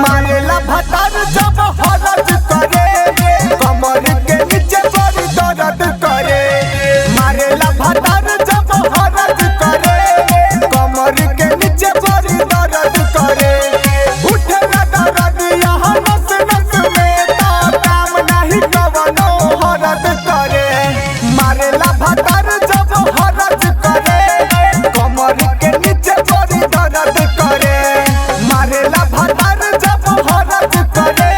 मारेला भतार जब हरज करे, कमर के नीचे बड़ी दर्द करे। मारेला भतार जब हरज करे, कमर के नीचे बड़ी दर्द करे। उठेला दर्द यहाँ नस नस में, तो काम नहीं कवनो हरद करे। मारेला भतार जब हरज करे, कमर के नीचे बड़ी दर्द करे। मारेला भतार जब हरज करे,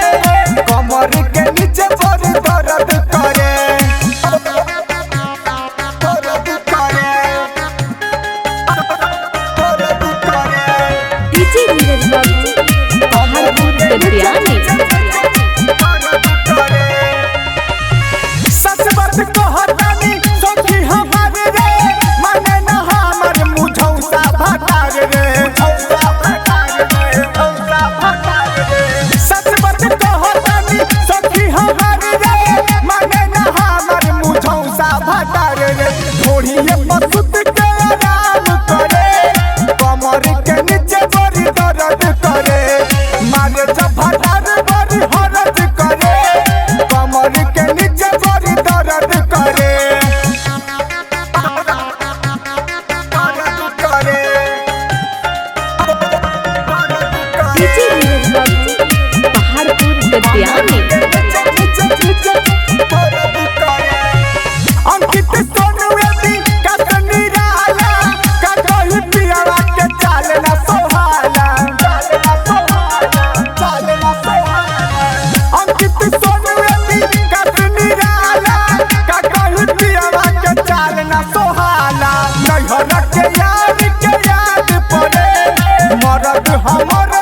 कमर के नीचे बड़ी दर्द करे। दर्द करे, दर्द करे। डीजे नीरज बाबू पहाड़पुर गद्रियानी। सच बात कहतानी सखी हमारे रे, माने न हमर मुझौसा भतार रे। सच बात कहतानी सखी हमारे रे, माने न हमर मुझौसा भतार रे। ढोढ़िए पसुत के आराम करे, कमर के नीचे बड़ी दर्द करे। मारे जब भतार बड़ी हरज करे, कमर के नीचे बड़ी दर्द करे। दर्द करे, डीजे नीरज बाबू पहाड़पुर गद्रियानी। अंकित सोनू यदि कस निराला, का कही पियवा के चाल न सोहाला। अंकित सोनू यदि कस निराला, का कही पियवा के चाल न सोहाला। नैहर के यार के याद पड़े, मरद हमर